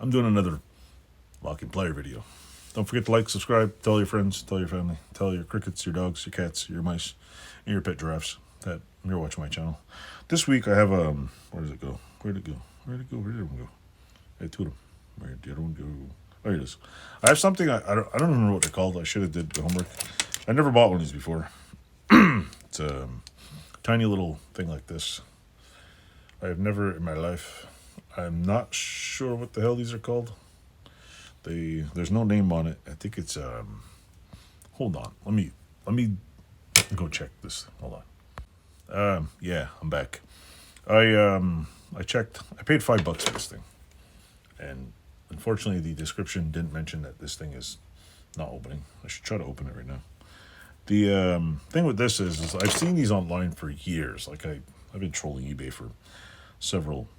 I'm doing another lock and plier video. Don't forget to like, subscribe, tell your friends, tell your family, tell your crickets, your dogs, your cats, your mice, and your pet giraffes that you're watching my channel. This week I have where does it go? Where'd it go? Where'd it go? Where did it go? Hey, toot 'em. Where did one go? Oh, here it is. I have something I don't remember what they're called. I should have did the homework. I never bought one of these before. It's a tiny little thing like this. I have never in my life. I'm not sure what the hell these are called. There's no name on it. I think it's hold on. Let me go check this. Hold on. Yeah, I'm back. I checked. I paid $5 for this thing, and unfortunately, the description didn't mention that this thing is not opening. I should try to open it right now. The thing with this is I've seen these online for years. Like I've been trolling eBay for several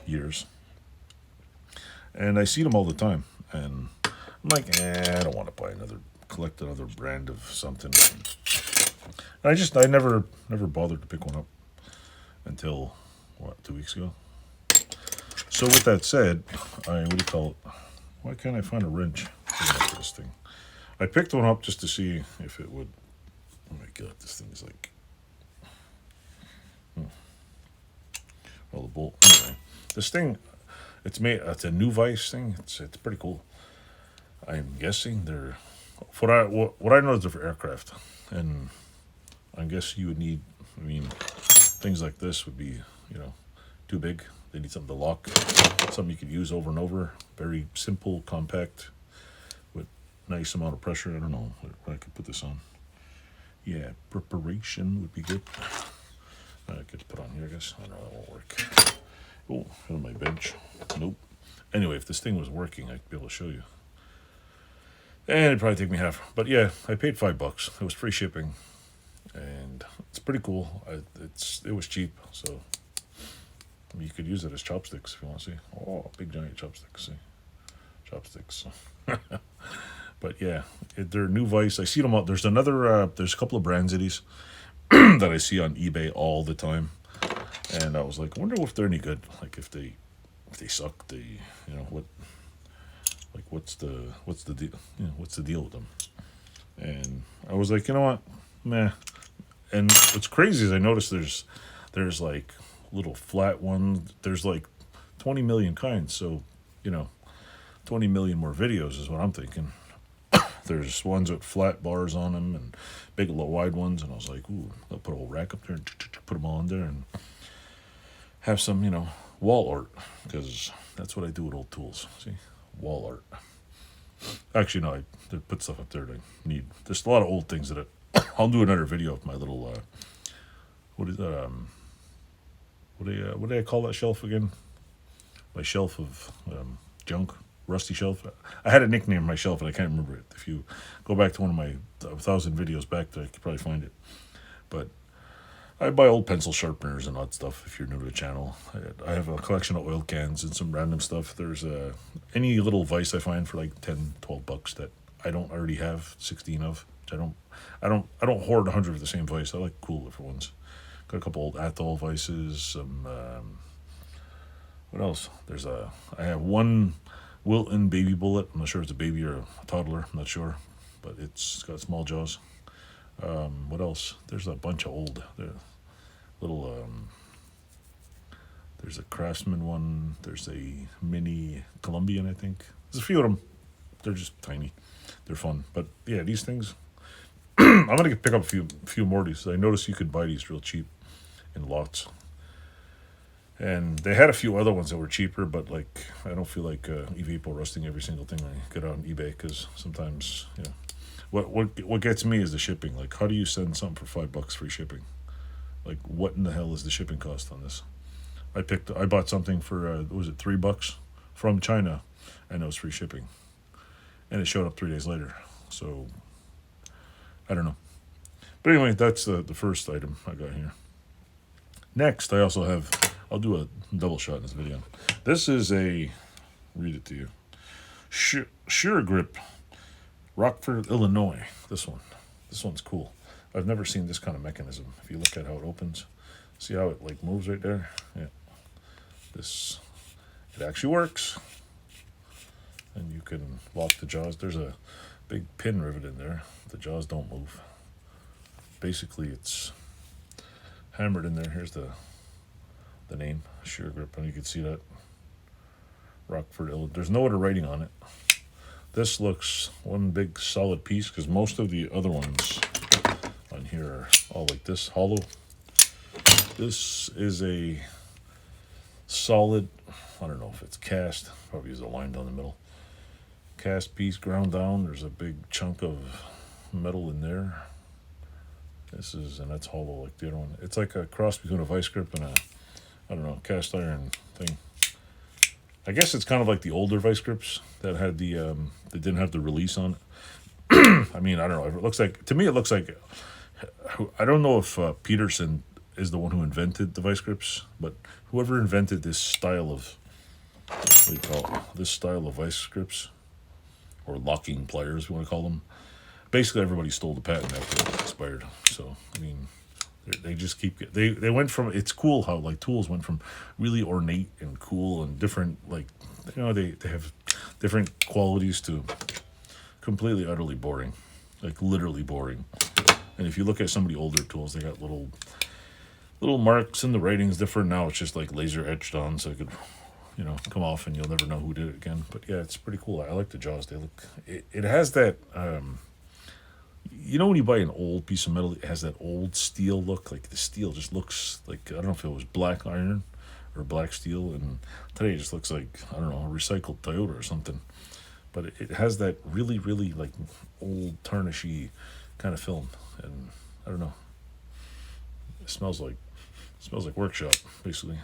years, and I see them all the time. And I'm like, I don't want to collect another brand of something. And I never bothered to pick one up until 2 weeks ago. So with that said, what do you call it? Why can't I find a wrench for this thing? I picked one up just to see if it would. Oh my god, this thing is like. Well, the bolt. Anyway, this thing, it's a KNU-VISE thing. It's pretty cool. I'm guessing they're what I know is they're for aircraft, and I guess you would need. I mean, things like this would be too big. They need something to lock, something you could use over and over. Very simple, compact, with nice amount of pressure. I don't know what I could put this on. Yeah, preparation would be good. I could put on here, I guess. I don't know, that won't work. Oh, on my bench. Nope. Anyway, if this thing was working, I'd be able to show you. And it'd probably take me half. But yeah, I paid $5. It was free shipping, and it's pretty cool. It was cheap, so you could use it as chopsticks if you want to see. Oh, big giant chopsticks. See, chopsticks. But yeah, they're KNU-VISE. I see them all. There's a couple of brands of these that I see on eBay all the time, and I was like, I wonder if they're any good. Like if they suck, what's the deal? What's the deal with them? And I was like, you know what, meh. And what's crazy is I noticed there's like little flat ones. There's like 20 million kinds, so 20 million more videos is what I'm thinking. There's ones with flat bars on them and big wide ones, and I was like, ooh, I'll put a whole rack up there and put them all in there and have some wall art, because that's what I do with old tools. See, wall art. Actually, no, I put stuff up there that I need. There's a lot of old things that I'll do another video of my little what do I call that shelf again? My shelf of junk, rusty shelf. I had a nickname for my shelf and I can't remember it. If you go back to one of my 1,000 videos back there, you could probably find it. But I buy old pencil sharpeners and odd stuff if you're new to the channel. I have a collection of oil cans and some random stuff. There's any little vise I find for like $10-12 that I don't already have 16 of. Which I don't hoard 100 of the same vise. I like cool different ones. Got a couple old Atoll vices. Some what else? I have one Wilton baby bullet. I'm not sure if it's a baby or a toddler. I'm not sure, but it's got small jaws. What else? There's a bunch of old little. There's a Craftsman one. There's a mini Colombian, I think. There's a few of them. They're just tiny. They're fun, but yeah, these things. I'm gonna pick up a few more of these. I noticed you could buy these real cheap in lots. And they had a few other ones that were cheaper, but like I don't feel like evapo rusting every single thing I get on eBay, because sometimes what gets me is the shipping. Like, how do you send something for $5 free shipping? Like, what in the hell is the shipping cost on this? I bought something for was it $3 from China, and it was free shipping, and it showed up 3 days later. So I don't know. But anyway, that's the first item I got here. Next, I'll do a double shot in this video. This is read it to you. Sure Grip, Rockford, Illinois. This one's cool. I've never seen this kind of mechanism. If you look at how it opens, see how it like moves right there? Yeah. it actually works. And you can lock the jaws. There's a big pin rivet in there. The jaws don't move. Basically, it's hammered in there. Here's the name, Shear Grip, and you can see that. Rockford. There's no other writing on it. This looks one big solid piece, because most of the other ones on here are all like this, hollow. This is a solid, I don't know if it's cast, probably is a line down the middle. Cast piece ground down. There's a big chunk of metal in there. This is, and that's hollow like the other one. It's like a cross between a vice grip and a, I don't know, cast iron thing. I guess it's kind of like the older vice grips that had the, that didn't have the release on it. I mean, I don't know. It looks like, to me, it looks like, I don't know if Peterson is the one who invented the vice grips, but whoever invented this style of, what do you call it? This style of vice grips, or locking pliers, you want to call them. Basically, everybody stole the patent after it expired. So, I mean, they just keep, they went from, it's cool how like tools went from really ornate and cool and different, like, you know, they have different qualities to completely, utterly boring, like literally boring. And if you look at some of the older tools, they got little marks and the writing's different. Now it's just like laser etched on, so it could, you know, come off and you'll never know who did it again. But yeah, it's pretty cool. I like the jaws. They look, it has that, you know, when you buy an old piece of metal, it has that old steel look. Like the steel just looks like, I don't know if it was black iron or black steel, and today it just looks like, I don't know, a recycled Toyota or something. But it has that really, really like old tarnishy kind of film, and I don't know. It smells like workshop, basically.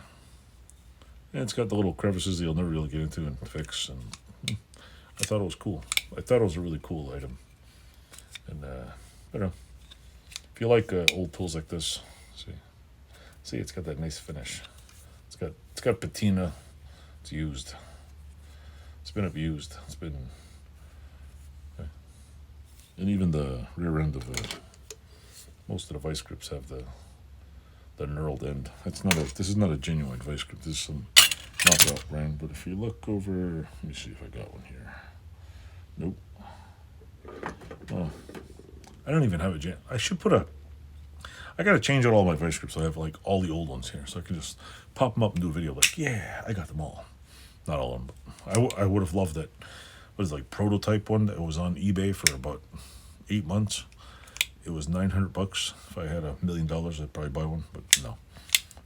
And it's got the little crevices that you'll never really get into and fix. And I thought it was cool. I thought it was a really cool item. And I don't know. If you like old tools like this, see, it's got that nice finish. It's got patina. It's used. It's been abused. It's been, and even the rear end of most of the vice grips have the knurled end. This is not a genuine vice grip. This is some knockout brand. But if you look over, let me see if I got one here. Nope. Oh, I don't even have a I should put I gotta change out all my vice grips. So I have like all the old ones here, so I can just pop them up and do a video like, yeah, I got them all. Not all of them, but I would have loved that. What is it, like prototype one that was on eBay for about 8 months. It was $900. If I had $1 million, I'd probably buy one. But no,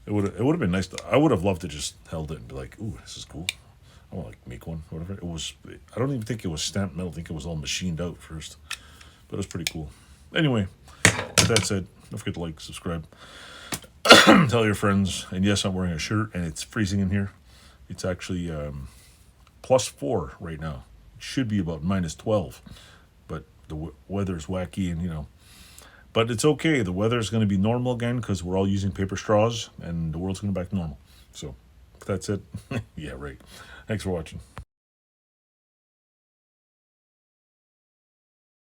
it would have been nice. I would have loved to just held it and be like, ooh, this is cool. I want to like make one, whatever. It was. I don't even think it was stamped metal. I think it was all machined out first. But it was pretty cool. Anyway, with that said, don't forget to like, subscribe, tell your friends. And yes, I'm wearing a shirt, and it's freezing in here. It's actually +4 right now. It should be about -12, but the weather's wacky, and you know. But it's okay. The weather is going to be normal again because we're all using paper straws, and the world's going to be back to normal. So, that's it. Yeah, right. Thanks for watching.